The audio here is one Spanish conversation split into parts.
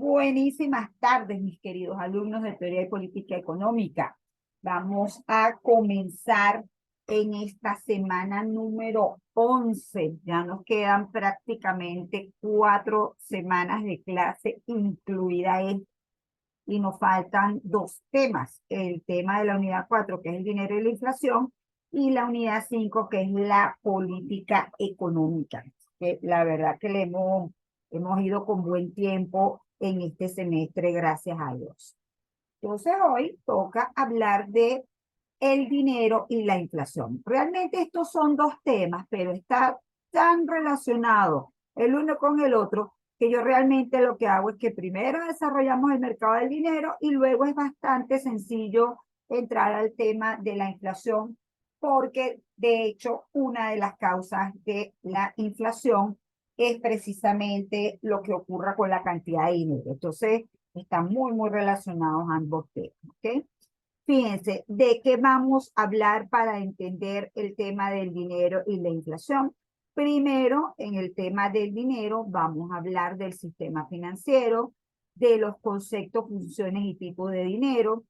Buenísimas tardes, mis queridos alumnos de Teoría y Política Económica. Vamos a comenzar en esta semana número 11. Ya nos quedan prácticamente 4 semanas de clase, incluida esta, y nos faltan 2 temas. El tema de la unidad 4, que es el dinero y la inflación, y la unidad 5, que es la política económica. Que la verdad que hemos ido con buen tiempo en este semestre, gracias a Dios. Entonces hoy toca hablar de el dinero y la inflación. Realmente estos son 2 temas, pero está tan relacionado el uno con el otro que yo realmente lo que hago es que primero desarrollamos el mercado del dinero y luego es bastante sencillo entrar al tema de la inflación, porque de hecho una de las causas de la inflación es precisamente lo que ocurra con la cantidad de dinero. Entonces, están muy relacionados ambos temas, ¿ok? Fíjense, ¿de qué vamos a hablar para entender el tema del dinero y la inflación? Primero, en el tema del dinero, vamos a hablar del sistema financiero, de los conceptos, funciones y tipos de dinero.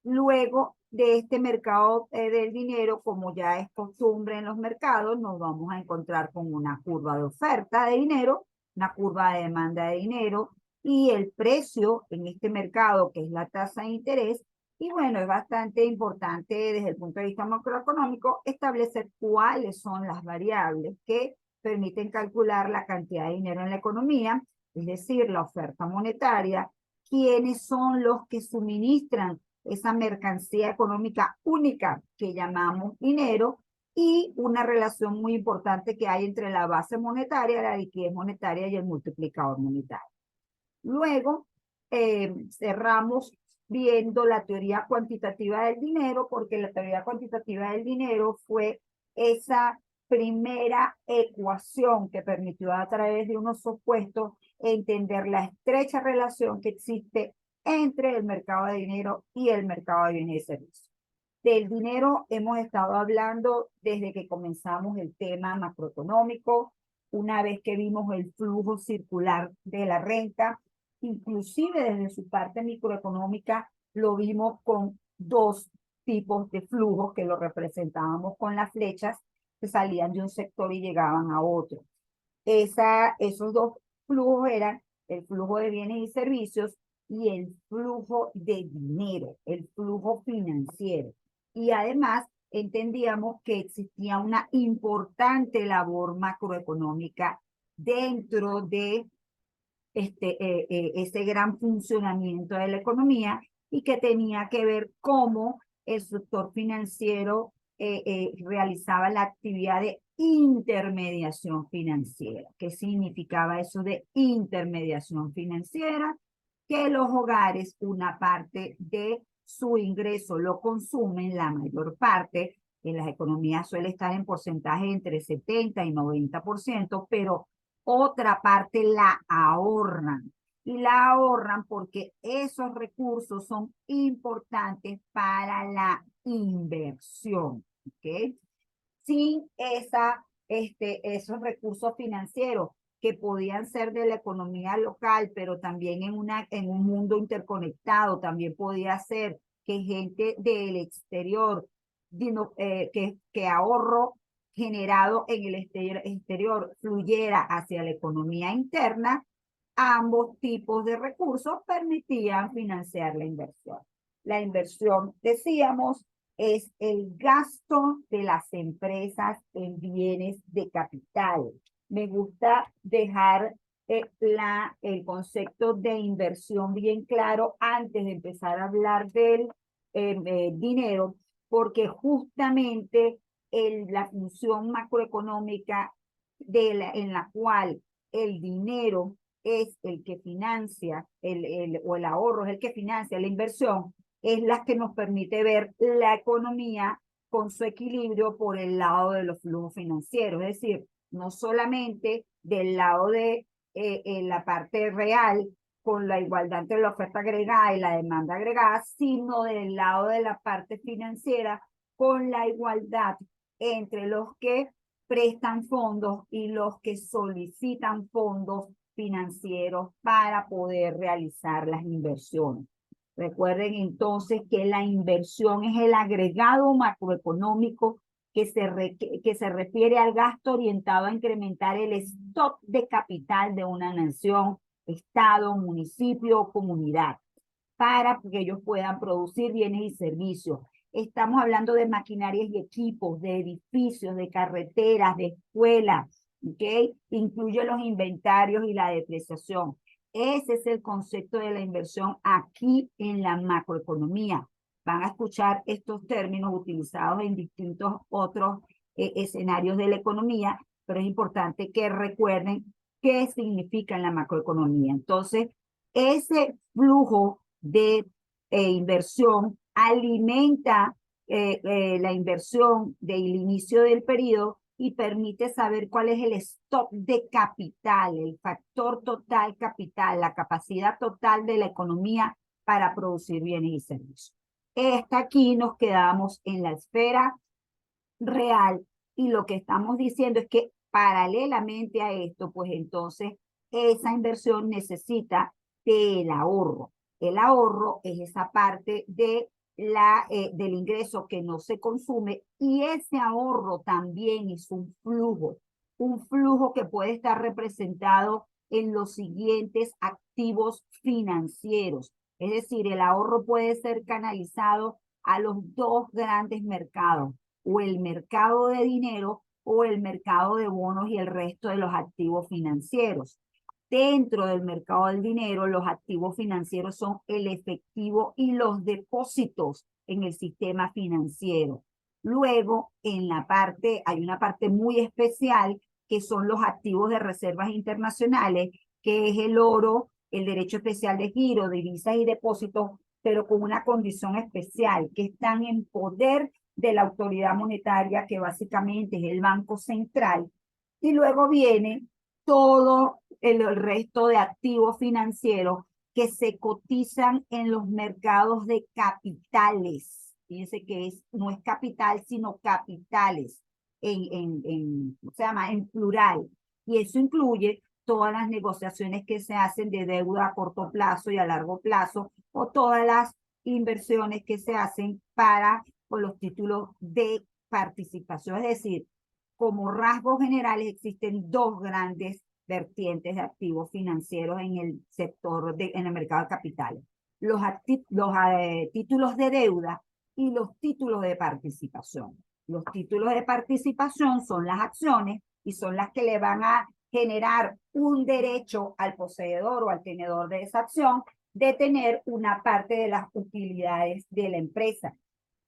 Luego de este mercado del dinero, como ya es costumbre en los mercados, nos vamos a encontrar con una curva de oferta de dinero, una curva de demanda de dinero y el precio en este mercado, que es la tasa de interés. Y bueno, es bastante importante desde el punto de vista macroeconómico establecer cuáles son las variables que permiten calcular la cantidad de dinero en la economía, es decir, la oferta monetaria, quiénes son los que suministran esa mercancía económica única que llamamos dinero, y una relación muy importante que hay entre la base monetaria, la liquidez monetaria y el multiplicador monetario. Luego cerramos viendo la teoría cuantitativa del dinero, porque la teoría cuantitativa del dinero fue esa primera ecuación que permitió a través de unos supuestos entender la estrecha relación que existe entre el mercado de dinero y el mercado de bienes y servicios. Del dinero hemos estado hablando desde que comenzamos el tema macroeconómico, una vez que vimos el flujo circular de la renta, inclusive desde su parte microeconómica, lo vimos con 2 tipos de flujos que lo representábamos con las flechas que salían de un sector y llegaban a otro. Esos 2 flujos eran el flujo de bienes y servicios y el flujo de dinero, el flujo financiero. Y además entendíamos que existía una importante labor macroeconómica dentro de ese gran funcionamiento de la economía, y que tenía que ver cómo el sector financiero realizaba la actividad de intermediación financiera. ¿Qué significaba eso de intermediación financiera? Que los hogares una parte de su ingreso lo consumen, la mayor parte en las economías suele estar en porcentaje entre 70 y 90%, pero otra parte la ahorran. Y la ahorran porque esos recursos son importantes para la inversión. ¿Ok? Sin esos recursos financieros que podían ser de la economía local, pero también en un mundo interconectado, también podía ser que gente del exterior, que ahorro generado en el exterior fluyera hacia la economía interna. Ambos tipos de recursos permitían financiar la inversión. La inversión, decíamos, es el gasto de las empresas en bienes de capital. Me gusta dejar el concepto de inversión bien claro antes de empezar a hablar del dinero, porque justamente la función macroeconómica en la cual el dinero es el que financia, o el ahorro es el que financia la inversión, es la que nos permite ver la economía con su equilibrio por el lado de los flujos financieros. Es decir, no solamente del lado de la parte real, con la igualdad entre la oferta agregada y la demanda agregada, sino del lado de la parte financiera, con la igualdad entre los que prestan fondos y los que solicitan fondos financieros para poder realizar las inversiones. Recuerden entonces que la inversión es el agregado macroeconómico que se refiere al gasto orientado a incrementar el stock de capital de una nación, estado, municipio o comunidad para que ellos puedan producir bienes y servicios. Estamos hablando de maquinarias y equipos, de edificios, de carreteras, de escuelas, ¿ok? Incluye los inventarios y la depreciación. Ese es el concepto de la inversión aquí en la macroeconomía. Van a escuchar estos términos utilizados en distintos otros escenarios de la economía, pero es importante que recuerden qué significa en la macroeconomía. Entonces, ese flujo de inversión alimenta la inversión del inicio del periodo y permite saber cuál es el stock de capital, el factor total capital, la capacidad total de la economía para producir bienes y servicios. Hasta aquí nos quedamos en la esfera real y lo que estamos diciendo es que paralelamente a esto, pues entonces esa inversión necesita del ahorro. El ahorro es esa parte del ingreso que no se consume y ese ahorro también es un flujo que puede estar representado en los siguientes activos financieros. Es decir, el ahorro puede ser canalizado a los dos grandes mercados, o el mercado de dinero o el mercado de bonos y el resto de los activos financieros. Dentro del mercado del dinero, los activos financieros son el efectivo y los depósitos en el sistema financiero. Luego, hay una parte muy especial que son los activos de reservas internacionales, que es el oro, el derecho especial de giro, divisas y depósitos, pero con una condición especial, que están en poder de la autoridad monetaria, que básicamente es el Banco Central, y luego viene todo el resto de activos financieros que se cotizan en los mercados de capitales. Fíjense que no es capital, sino capitales, se llama en plural. Y eso incluye todas las negociaciones que se hacen de deuda a corto plazo y a largo plazo, o todas las inversiones que se hacen con los títulos de participación. Es decir, como rasgos generales existen dos grandes vertientes de activos financieros en el en el mercado de capitales. Los títulos de deuda y los títulos de participación. Los títulos de participación son las acciones y son las que le van a generar un derecho al poseedor o al tenedor de esa acción de tener una parte de las utilidades de la empresa.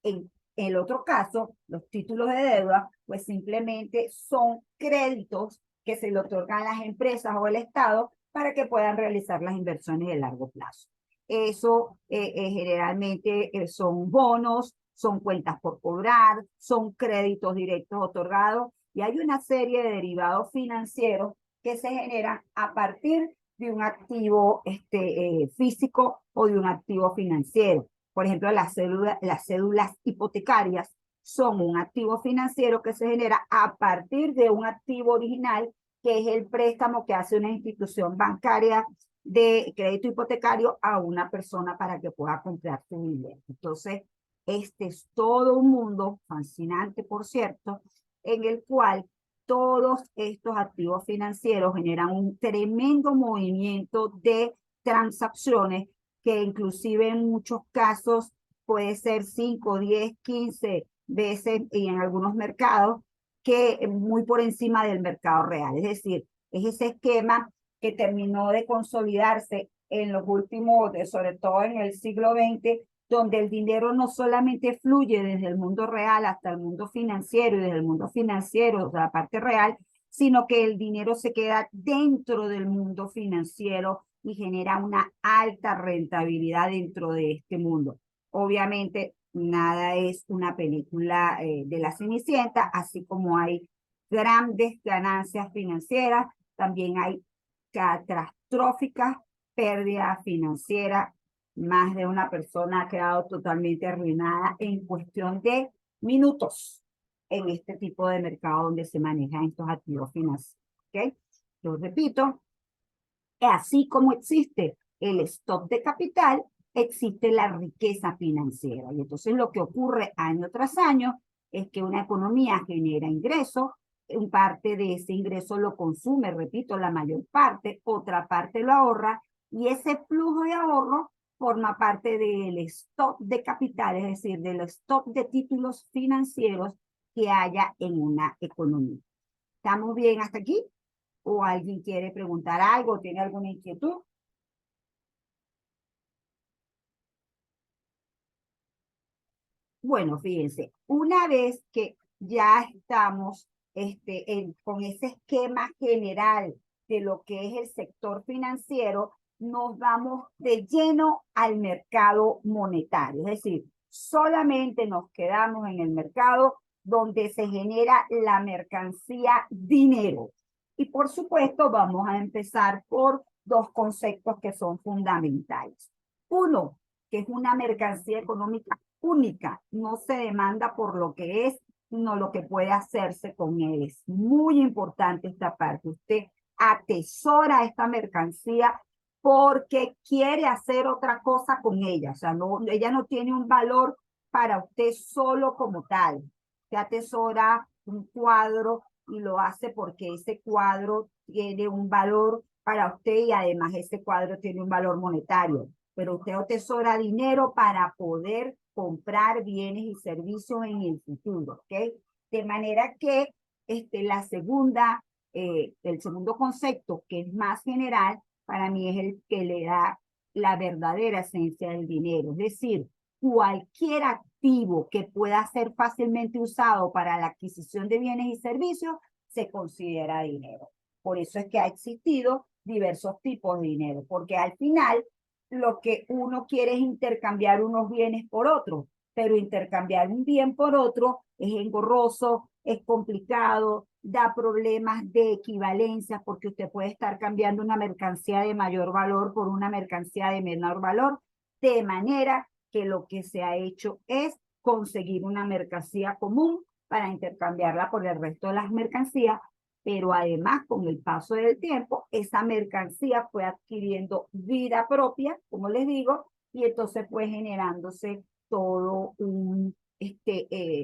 En el otro caso, los títulos de deuda, pues simplemente son créditos que se le otorgan a las empresas o el Estado para que puedan realizar las inversiones de largo plazo. Eso generalmente son bonos, son cuentas por cobrar, son créditos directos otorgados y hay una serie de derivados financieros que se generan a partir de un activo físico o de un activo financiero. Por ejemplo, las cédulas hipotecarias son un activo financiero que se genera a partir de un activo original, que es el préstamo que hace una institución bancaria de crédito hipotecario a una persona para que pueda comprar su vivienda. Entonces, este es todo un mundo fascinante, por cierto, en el cual todos estos activos financieros generan un tremendo movimiento de transacciones que inclusive en muchos casos puede ser 5, 10, 15 veces y en algunos mercados que muy por encima del mercado real. Es decir, es ese esquema que terminó de consolidarse en los últimos, sobre todo en el siglo XX, donde el dinero no solamente fluye desde el mundo real hasta el mundo financiero y desde el mundo financiero, o sea, la parte real, sino que el dinero se queda dentro del mundo financiero y genera una alta rentabilidad dentro de este mundo. Obviamente, nada es una película de la Cenicienta, así como hay grandes ganancias financieras, también hay catastróficas pérdidas financieras. Más de una persona ha quedado totalmente arruinada en cuestión de minutos. en este tipo de mercado donde se manejan estos activos financieros. ¿Ok? Yo repito, así como existe el stock de capital, existe la riqueza financiera. Y entonces lo que ocurre año tras año es que una economía genera ingresos, un parte de ese ingreso lo consume, repito, la mayor parte, otra parte lo ahorra, y ese flujo de ahorro forma parte del stock de capital, es decir, del stock de títulos financieros que haya en una economía. ¿Estamos bien hasta aquí? ¿O alguien quiere preguntar algo? ¿Tiene alguna inquietud? Bueno, fíjense, una vez que ya estamos con ese esquema general de lo que es el sector financiero, nos vamos de lleno al mercado monetario. Es decir, solamente nos quedamos en el mercado donde se genera la mercancía dinero. Y por supuesto, vamos a empezar por dos conceptos que son fundamentales. Uno, que es una mercancía económica única, no se demanda por lo que es, sino lo que puede hacerse con él. Es muy importante esta parte. Usted atesora esta mercancía porque quiere hacer otra cosa con ella. O sea, no, ella no tiene un valor para usted solo como tal. Usted atesora un cuadro y lo hace porque ese cuadro tiene un valor para usted y además ese cuadro tiene un valor monetario. Pero usted atesora dinero para poder comprar bienes y servicios en el futuro, ¿ok? De manera que el segundo concepto, que es más general, para mí es el que le da la verdadera esencia del dinero. Es decir, cualquier activo que pueda ser fácilmente usado para la adquisición de bienes y servicios se considera dinero. Por eso es que ha existido diversos tipos de dinero, porque al final lo que uno quiere es intercambiar unos bienes por otros, pero intercambiar un bien por otro es engorroso, es complicado, da problemas de equivalencia porque usted puede estar cambiando una mercancía de mayor valor por una mercancía de menor valor, de manera que lo que se ha hecho es conseguir una mercancía común para intercambiarla por el resto de las mercancías, pero además con el paso del tiempo, esa mercancía fue adquiriendo vida propia, como les digo, y entonces fue generándose todo un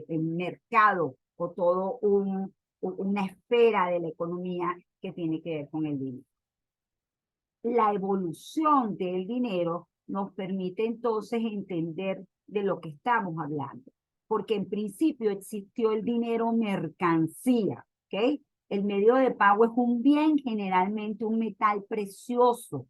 mercado o todo una esfera de la economía que tiene que ver con el dinero. La evolución del dinero nos permite entonces entender de lo que estamos hablando, porque en principio existió el dinero mercancía, ¿ok? El medio de pago es un bien, generalmente un metal precioso.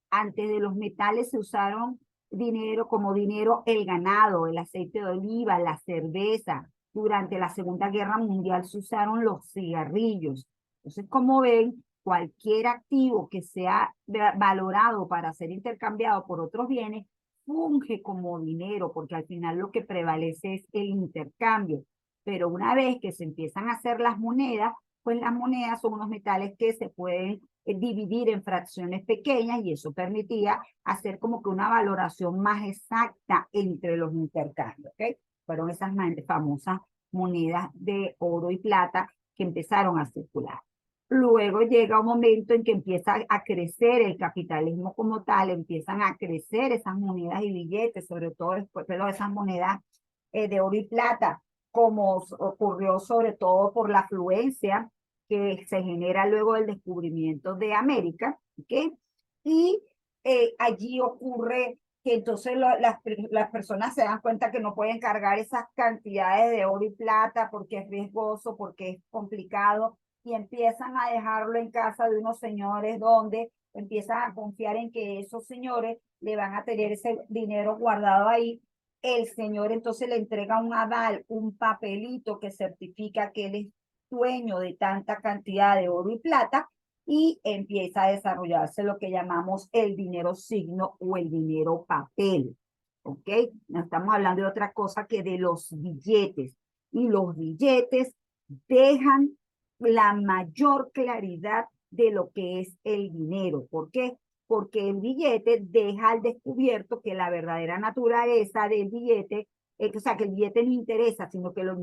Antes de los metales se usaron dinero como dinero el ganado, el aceite de oliva, la cerveza. Durante la Segunda Guerra Mundial se usaron los cigarrillos. Entonces, como ven, cualquier activo que sea valorado para ser intercambiado por otros bienes funge como dinero, porque al final lo que prevalece es el intercambio. Pero una vez que se empiezan a hacer las monedas, pues las monedas son unos metales que se pueden dividir en fracciones pequeñas y eso permitía hacer como que una valoración más exacta entre los intercambios, ¿ok? Fueron esas famosas monedas de oro y plata que empezaron a circular. Luego llega un momento en que empieza a crecer el capitalismo como tal, empiezan a crecer esas monedas y billetes, sobre todo después, pero esas monedas de oro y plata, como ocurrió sobre todo por la afluencia que se genera luego del descubrimiento de América, ¿ok? Y allí ocurre que entonces las personas se dan cuenta que no pueden cargar esas cantidades de oro y plata porque es riesgoso, porque es complicado, y empiezan a dejarlo en casa de unos señores donde empiezan a confiar en que esos señores le van a tener ese dinero guardado ahí. El señor entonces le entrega un aval, un papelito que certifica que él es dueño de tanta cantidad de oro y plata y empieza a desarrollarse lo que llamamos el dinero signo o el dinero papel. ¿Ok? No estamos hablando de otra cosa que de los billetes. Y los billetes dejan la mayor claridad de lo que es el dinero. ¿Por qué? Porque el billete deja al descubierto que la verdadera naturaleza del billete o sea, que el billete no interesa, sino que lo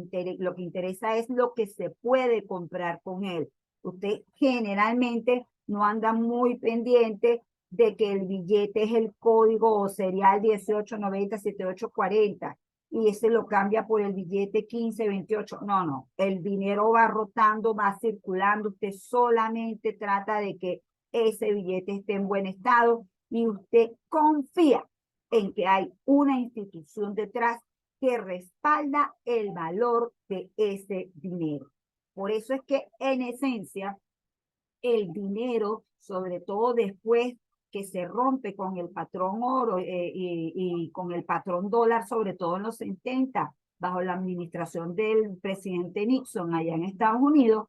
que interesa es lo que se puede comprar con él. Usted generalmente no anda muy pendiente de que el billete es el código serial 18907840 y ese lo cambia por el billete 1528. No, no, el dinero va rotando, va circulando. Usted solamente trata de que ese billete esté en buen estado y usted confía en que hay una institución detrás que respalda el valor de ese dinero. Por eso es que en esencia el dinero, sobre todo después que se rompe con el patrón oro y con el patrón dólar, sobre todo en los 70, bajo la administración del presidente Nixon allá en Estados Unidos,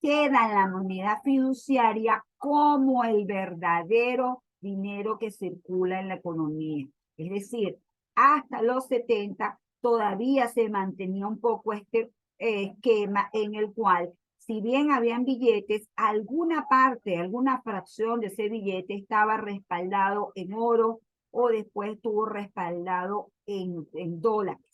queda la moneda fiduciaria como el verdadero dinero que circula en la economía. Es decir, hasta los 70 todavía se mantenía un poco este esquema en el cual, si bien habían billetes, alguna parte, alguna fracción de ese billete estaba respaldado en oro o después estuvo respaldado en dólares.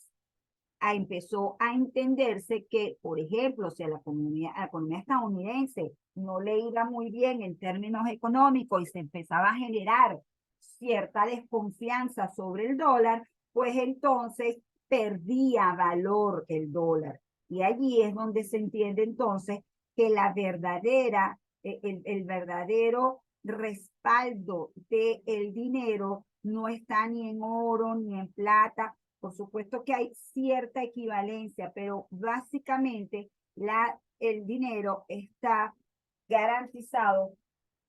Empezó a entenderse que, por ejemplo, si a la economía estadounidense no le iba muy bien en términos económicos y se empezaba a generar cierta desconfianza sobre el dólar, pues entonces perdía valor el dólar. Y allí es donde se entiende entonces que el verdadero respaldo del dinero no está ni en oro ni en plata. Por supuesto que hay cierta equivalencia, pero básicamente el dinero está garantizado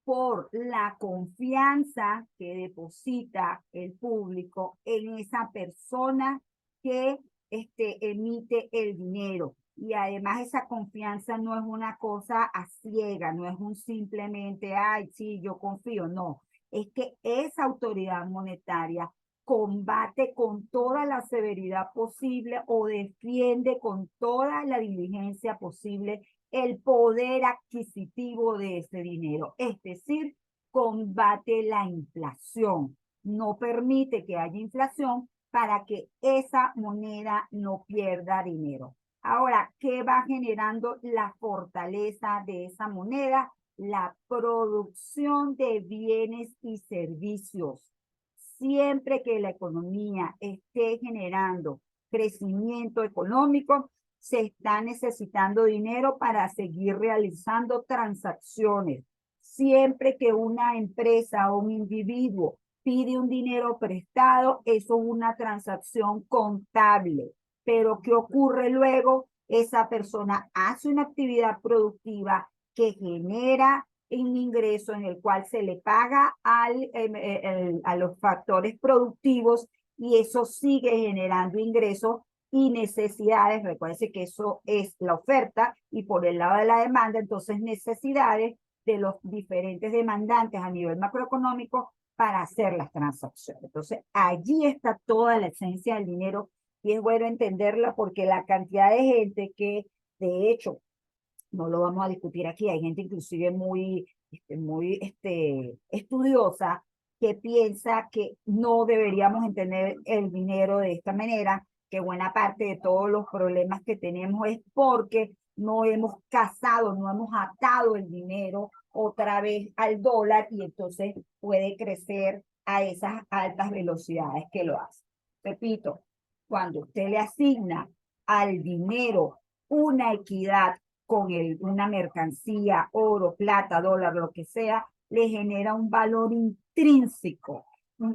por la confianza que deposita el público en esa persona que emite el dinero. Y además esa confianza no es una cosa a ciega, no es un simplemente, ay, sí, yo confío, no. Es que esa autoridad monetaria combate con toda la severidad posible o defiende con toda la diligencia posible el poder adquisitivo de ese dinero. Es decir, combate la inflación. No permite que haya inflación para que esa moneda no pierda dinero. Ahora, ¿qué va generando la fortaleza de esa moneda? La producción de bienes y servicios. Siempre que la economía esté generando crecimiento económico, se está necesitando dinero para seguir realizando transacciones. Siempre que una empresa o un individuo pide un dinero prestado, eso es una transacción contable. Pero ¿qué ocurre luego? Esa persona hace una actividad productiva que genera un ingreso en el cual se le paga a los factores productivos y eso sigue generando ingresos y necesidades. Recuérdense que eso es la oferta y por el lado de la demanda, entonces necesidades de los diferentes demandantes a nivel macroeconómico para hacer las transacciones. Entonces, allí está toda la esencia del dinero y es bueno entenderla porque la cantidad de gente que, de hecho, no lo vamos a discutir aquí, hay gente inclusive muy estudiosa que piensa que no deberíamos entender el dinero de esta manera, que buena parte de todos los problemas que tenemos es porque no hemos casado, no hemos atado el dinero otra vez al dólar y entonces puede crecer a esas altas velocidades que lo hace. Repito, cuando usted le asigna al dinero una equidad con una mercancía, oro, plata, dólar, lo que sea, le genera un valor intrínseco.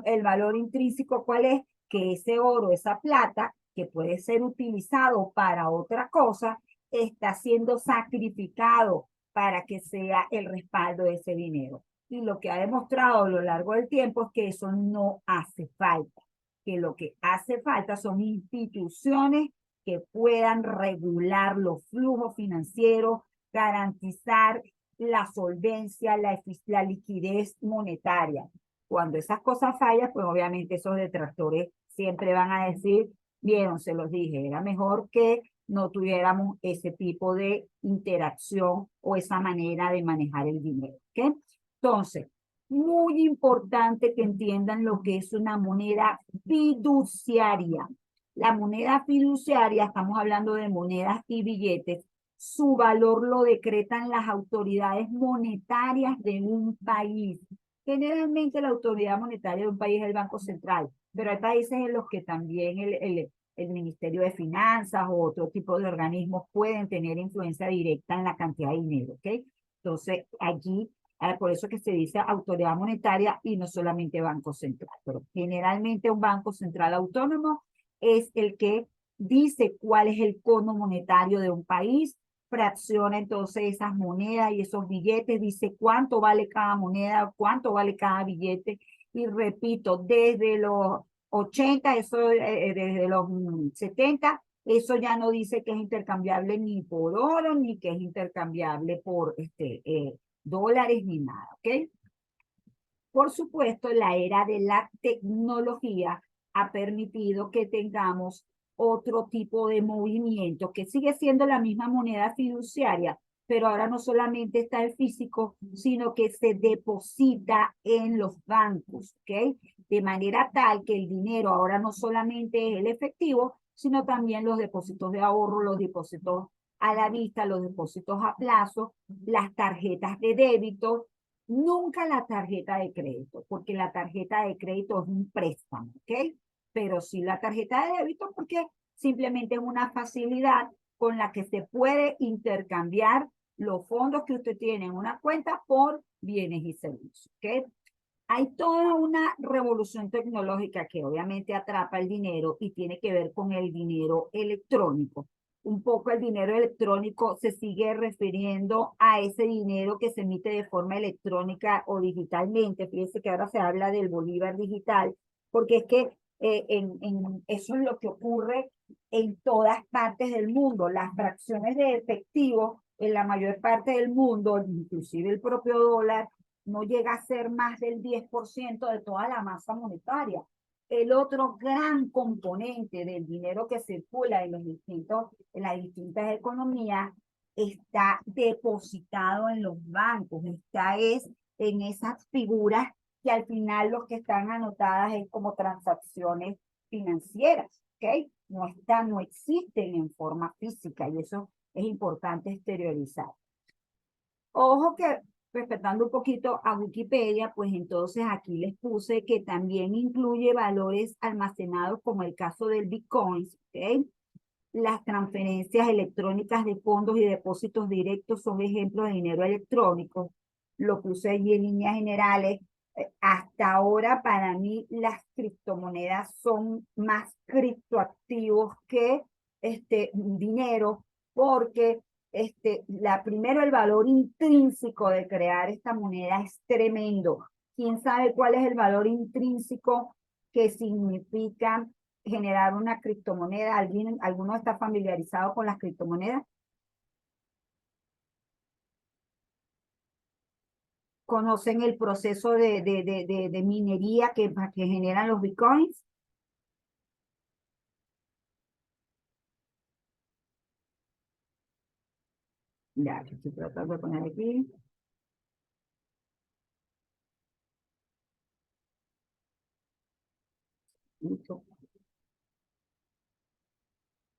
El valor intrínseco, ¿cuál es? Que ese oro, esa plata, que puede ser utilizado para otra cosa, está siendo sacrificado para que sea el respaldo de ese dinero. Y lo que ha demostrado a lo largo del tiempo es que eso no hace falta, que lo que hace falta son instituciones que puedan regular los flujos financieros, garantizar la solvencia, la liquidez monetaria. Cuando esas cosas fallan, pues obviamente esos detractores siempre van a decir, vieron, se los dije, era mejor que no tuviéramos ese tipo de interacción o esa manera de manejar el dinero. ¿Okay? Entonces, muy importante que entiendan lo que es una moneda fiduciaria. La moneda fiduciaria, estamos hablando de monedas y billetes, su valor lo decretan las autoridades monetarias de un país. Generalmente la autoridad monetaria de un país es el Banco Central, pero hay países en los que también el Ministerio de Finanzas o otro tipo de organismos pueden tener influencia directa en la cantidad de dinero, ¿ok? Entonces, allí, por eso que se dice autoridad monetaria y no solamente Banco Central, pero generalmente un Banco Central autónomo es el que dice cuál es el cono monetario de un país, fracciona entonces esas monedas y esos billetes, dice cuánto vale cada moneda, cuánto vale cada billete, y repito, desde los 80, eso desde los 70, eso ya no dice que es intercambiable ni por oro, ni que es intercambiable por dólares, ni nada, ¿ok? Por supuesto, la era de la tecnología ha permitido que tengamos otro tipo de movimiento que sigue siendo la misma moneda fiduciaria, pero ahora no solamente está en físico, sino que se deposita en los bancos, ¿ok? De manera tal que el dinero ahora no solamente es el efectivo, sino también los depósitos de ahorro, los depósitos a la vista, los depósitos a plazo, las tarjetas de débito, nunca la tarjeta de crédito, porque la tarjeta de crédito es un préstamo, ¿ok? Pero sí la tarjeta de débito porque simplemente es una facilidad con la que se puede intercambiar los fondos que usted tiene en una cuenta por bienes y servicios, ¿ok? Hay toda una revolución tecnológica que obviamente atrapa el dinero y tiene que ver con el dinero electrónico. Un poco el dinero electrónico se sigue refiriendo a ese dinero que se emite de forma electrónica o digitalmente. Fíjense que ahora se habla del bolívar digital, porque es que eso es lo que ocurre en todas partes del mundo. Las fracciones de efectivo en la mayor parte del mundo, inclusive el propio dólar, no llega a ser más del 10% de toda la masa monetaria. El otro gran componente del dinero que circula en las distintas economías está depositado en los bancos, está en esas figuras que al final los que están anotadas es como transacciones financieras, ¿ok? No existen en forma física y eso es importante exteriorizar. Ojo que respetando un poquito a Wikipedia, pues entonces aquí les puse que también incluye valores almacenados como el caso del Bitcoin, ¿ok? Las transferencias electrónicas de fondos y depósitos directos son ejemplos de dinero electrónico. Lo puse allí en líneas generales. Hasta ahora, para mí, las criptomonedas son más criptoactivos que dinero, porque primero el valor intrínseco de crear esta moneda es tremendo. ¿Quién sabe cuál es el valor intrínseco que significa generar una criptomoneda? ¿Alguno está familiarizado con las criptomonedas? ¿Conocen el proceso de minería que generan los bitcoins? Ya, que estoy tratando de poner aquí. Listo.